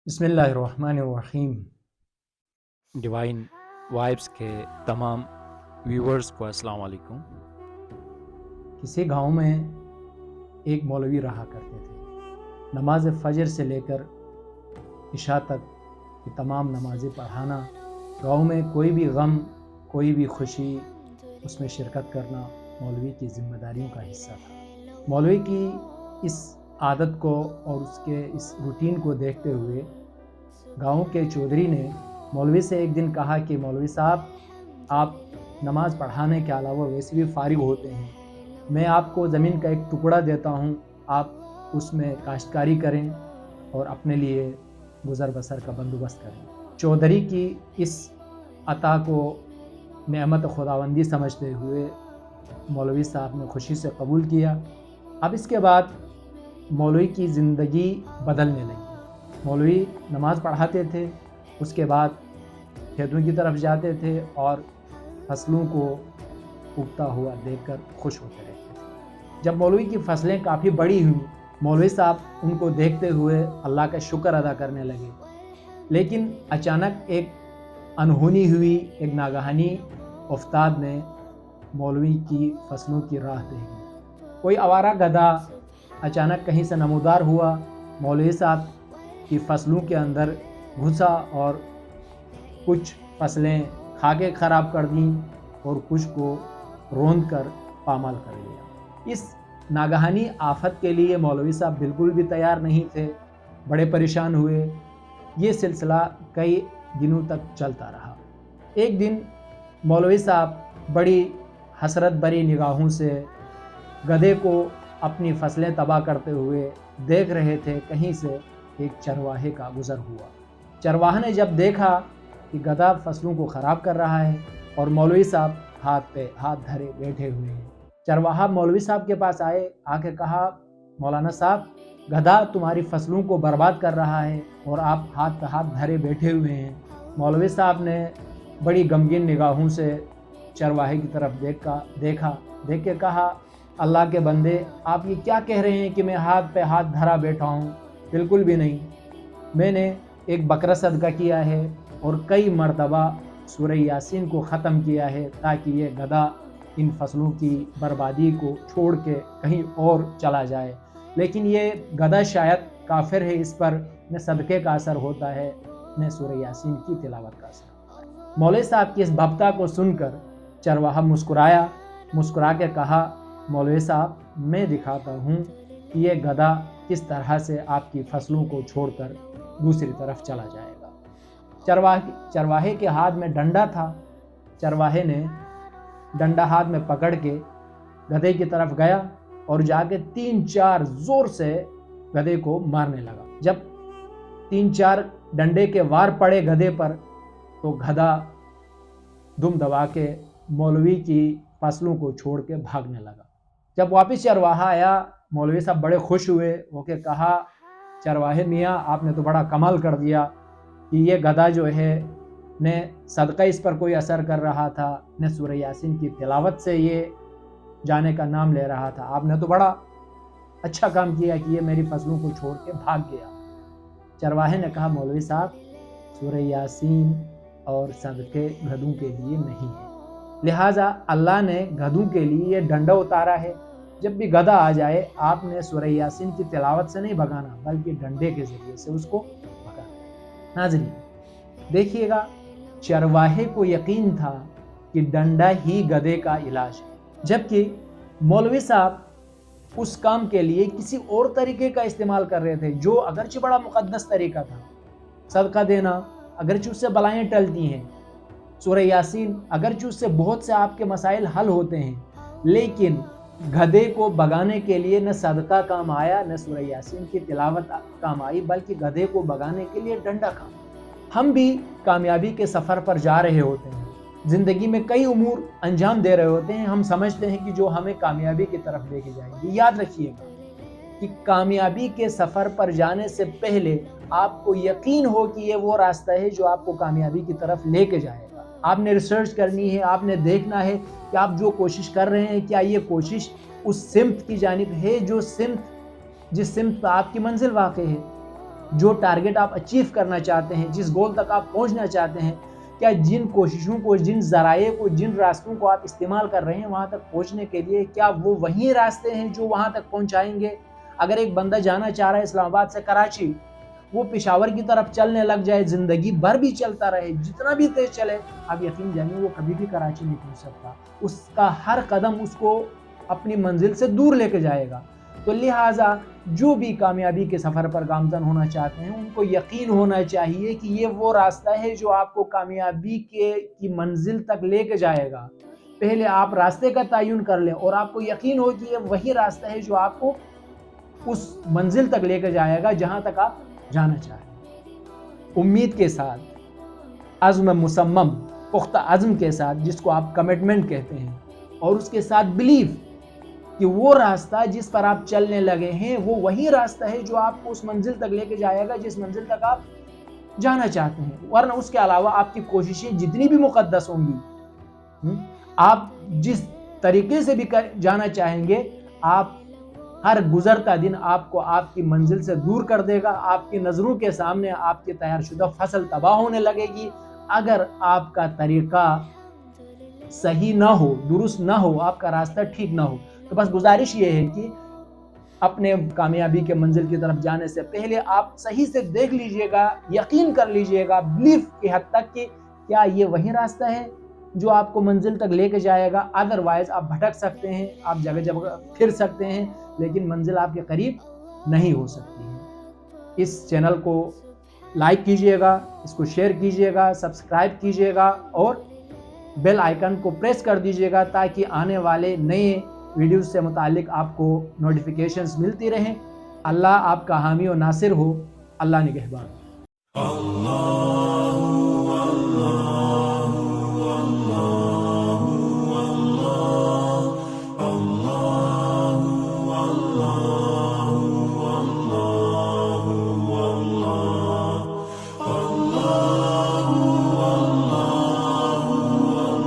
بسم اللہ الرحمن الرحیم۔ ڈیوائن وائبس کے تمام ویورز کو السلام علیکم۔ کسی گاؤں میں ایک مولوی رہا کرتے تھے۔ نماز فجر سے لے کر عشاء تک کی تمام نمازیں پڑھانا، گاؤں میں کوئی بھی غم کوئی بھی خوشی اس میں شرکت کرنا مولوی کی ذمہ داریوں کا حصہ تھا۔ مولوی کی اس عادت کو اور اس کے اس روٹین کو دیکھتے ہوئے گاؤں کے چودھری نے مولوی سے ایک دن کہا کہ مولوی صاحب، آپ نماز پڑھانے کے علاوہ ویسے بھی فارغ ہوتے ہیں، میں آپ کو زمین کا ایک ٹکڑا دیتا ہوں، آپ اس میں کاشتکاری کریں اور اپنے لیے گزر بسر کا بندوبست کریں۔ چودھری کی اس عطا کو نعمت خداوندی سمجھتے ہوئے مولوی صاحب نے خوشی سے قبول کیا۔ اب اس کے بعد مولوی کی زندگی بدلنے لگی۔ مولوی نماز پڑھاتے تھے، اس کے بعد کھیتوں کی طرف جاتے تھے اور فصلوں کو اگتا ہوا دیکھ کر خوش ہوتے رہتے تھے۔ جب مولوی کی فصلیں کافی بڑی ہوئیں، مولوی صاحب ان کو دیکھتے ہوئے اللہ کا شکر ادا کرنے لگے، لیکن اچانک ایک انہونی ہوئی، ایک ناگہانی افتاد نے مولوی کی فصلوں کی راہ دیکھی۔ کوئی آوارہ گدھا اچانک کہیں سے نمودار ہوا، مولوی صاحب کی فصلوں کے اندر گھسا اور کچھ فصلیں کھا کے خراب کر دیں اور کچھ کو روند کر پامال کر لیا۔ اس ناگہانی آفت کے لیے مولوی صاحب بالکل بھی تیار نہیں تھے، بڑے پریشان ہوئے۔ یہ سلسلہ کئی دنوں تک چلتا رہا۔ ایک دن مولوی صاحب بڑی حسرت بری نگاہوں سے گدھے کو اپنی فصلیں تباہ کرتے ہوئے دیکھ رہے تھے۔ کہیں سے ایک چرواہے کا گزر ہوا۔ چرواہے نے جب دیکھا کہ گدھا فصلوں کو خراب کر رہا ہے اور مولوی صاحب ہاتھ پہ ہاتھ دھرے بیٹھے ہوئے ہیں، چرواہا مولوی صاحب کے پاس آ کے کہا، مولانا صاحب، گدھا تمہاری فصلوں کو برباد کر رہا ہے اور آپ ہاتھ پہ ہاتھ دھرے بیٹھے ہوئے ہیں۔ مولوی صاحب نے بڑی غمگین نگاہوں سے چرواہے کی طرف دیکھ کے کہا، اللہ کے بندے، آپ یہ کیا کہہ رہے ہیں کہ میں ہاتھ پہ ہاتھ دھرا بیٹھا ہوں؟ بالکل بھی نہیں۔ میں نے ایک بکرا صدقہ کیا ہے اور کئی مرتبہ سورہ یاسین کو ختم کیا ہے تاکہ یہ گدھا ان فصلوں کی بربادی کو چھوڑ کے کہیں اور چلا جائے، لیکن یہ گدھا شاید کافر ہے، اس پر نہ صدقے کا اثر ہوتا ہے نہ سورہ یاسین کی تلاوت کا اثر ہوتا ہے۔ مولوی صاحب کی اس بھپتا کو سن کر چرواہا مسکرا کے کہا، مولوی صاحب، میں دکھاتا ہوں کہ یہ گدھا کس طرح سے آپ کی فصلوں کو چھوڑ کر دوسری طرف چلا جائے گا۔ چرواہے کے ہاتھ میں ڈنڈا تھا۔ چرواہے نے ڈنڈا ہاتھ میں پکڑ کے گدھے کی طرف گیا اور جا کے 3-4 زور سے گدھے کو مارنے لگا۔ جب 3-4 ڈنڈے کے وار پڑے گدھے پر تو گدھا دم دبا کے مولوی کی فصلوں کو چھوڑ کے بھاگنے لگا۔ جب واپس چرواہا آیا، مولوی صاحب بڑے خوش ہوئے، وہ کہ کہا، چرواہے میاں، آپ نے تو بڑا کمال کر دیا کہ یہ گدھا جو ہے نہ صدقہ اس پر کوئی اثر کر رہا تھا نہ سورہ یاسین کی تلاوت سے یہ جانے کا نام لے رہا تھا، آپ نے تو بڑا اچھا کام کیا کہ یہ میری فصلوں کو چھوڑ کے بھاگ گیا۔ چرواہے نے کہا، مولوی صاحب، سورہ یاسین اور صدقے گدھوں کے لیے نہیں ہے، لہٰذا اللہ نے گدھوں کے لیے یہ ڈنڈا اتارا ہے۔ جب بھی گدھا آ جائے، آپ نے سورہ یاسین کی تلاوت سے نہیں بھگانا بلکہ ڈنڈے کے ذریعے سے اس کو بھگانا۔ ناظرین دیکھیے گا، چرواہے کو یقین تھا کہ ڈنڈا ہی گدھے کا علاج ہے، جبکہ مولوی صاحب اس کام کے لیے کسی اور طریقے کا استعمال کر رہے تھے جو اگرچہ بڑا مقدس طریقہ تھا۔ صدقہ دینا اگرچہ اس سے بلائیں ٹلتی ہیں، سورہ یاسین اگرچہ اس سے بہت سے آپ کے مسائل حل ہوتے ہیں، لیکن گدھے کو بھگانے کے لیے نہ صدقہ کام آیا نہ سورہ یاسین کی تلاوت کام آئی، بلکہ گدھے کو بھگانے کے لیے ڈنڈا کام آیا۔ ہم بھی کامیابی کے سفر پر جا رہے ہوتے ہیں، زندگی میں کئی امور انجام دے رہے ہوتے ہیں، ہم سمجھتے ہیں کہ جو ہمیں کامیابی کی طرف لے کے جائیں گے۔ یاد رکھیے گا کہ کامیابی کے سفر پر جانے سے پہلے آپ کو یقین ہو کہ یہ وہ راستہ ہے جو آپ کو کامیابی کی طرف لے کے جائے گا۔ آپ نے ریسرچ کرنی ہے، آپ نے دیکھنا ہے کہ آپ جو کوشش کر رہے ہیں کیا یہ کوشش اس سمت کی جانب ہے جس سمت پہ آپ کی منزل واقع ہے۔ جو ٹارگٹ آپ اچیو کرنا چاہتے ہیں، جس گول تک آپ پہنچنا چاہتے ہیں، کیا جن کوششوں کو، جن ذرائع کو، جن راستوں کو آپ استعمال کر رہے ہیں وہاں تک پہنچنے کے لیے، کیا وہ وہی راستے ہیں جو وہاں تک پہنچائیں گے؟ اگر ایک بندہ جانا چاہ رہا ہے اسلام آباد سے کراچی، وہ پشاور کی طرف چلنے لگ جائے، زندگی بھر بھی چلتا رہے، جتنا بھی تیز چلے، آپ یقین جانیں وہ کبھی بھی کراچی نہیں پہنچ سکتا. اس کا ہر قدم اس کو اپنی منزل سے دور لے کے جائے گا. تو لہٰذا جو بھی کامیابی کے سفر پر گامزن ہونا چاہتے ہیں ان کو یقین ہونا چاہیے کہ یہ وہ راستہ ہے جو آپ کو کامیابی کی منزل تک لے کے جائے گا. پہلے آپ راستے کا تعین کر لیں اور آپ کو یقین ہو کہ یہ وہی راستہ ہے جو آپ کو اس منزل تک لے کے جائے گا جہاں تک آپ جانا چاہیں. امید کے ساتھ، عزم مصمم، پختہ عزم کے ساتھ، جس کو آپ کمٹمنٹ کہتے ہیں، اور اس کے ساتھ بلیف کہ وہ راستہ جس پر آپ چلنے لگے ہیں وہ وہی راستہ ہے جو آپ کو اس منزل تک لے کے جائے گا جس منزل تک آپ جانا چاہتے ہیں. ورنہ اس کے علاوہ آپ کی کوششیں جتنی بھی مقدس ہوں گی، آپ جس طریقے سے بھی جانا چاہیں گے، آپ ہر گزرتا دن آپ کو آپ کی منزل سے دور کر دے گا. آپ کی نظروں کے سامنے آپ کی تیار شدہ فصل تباہ ہونے لگے گی. اگر آپ کا طریقہ صحیح نہ ہو، درست نہ ہو، آپ کا راستہ ٹھیک نہ ہو، تو بس گزارش یہ ہے کہ اپنے کامیابی کے منزل کی طرف جانے سے پہلے آپ صحیح سے دیکھ لیجئے گا، یقین کر لیجئے گا بلیف کی حد تک کہ کیا یہ وہی راستہ ہے جو آپ کو منزل تک لے کے جائے گا. ادروائز آپ بھٹک سکتے ہیں، آپ جگہ جگہ پھر سکتے ہیں، لیکن منزل آپ کے قریب نہیں ہو سکتی ہے. اس چینل کو لائک کیجئے گا، اس کو شیئر کیجئے گا، سبسکرائب کیجئے گا اور بیل آئیکن کو پریس کر دیجئے گا تاکہ آنے والے نئے ویڈیوز سے متعلق آپ کو نوٹیفیکیشنز ملتی رہیں. اللہ آپ کا حامی و ناصر ہو. اللہ نگہبان.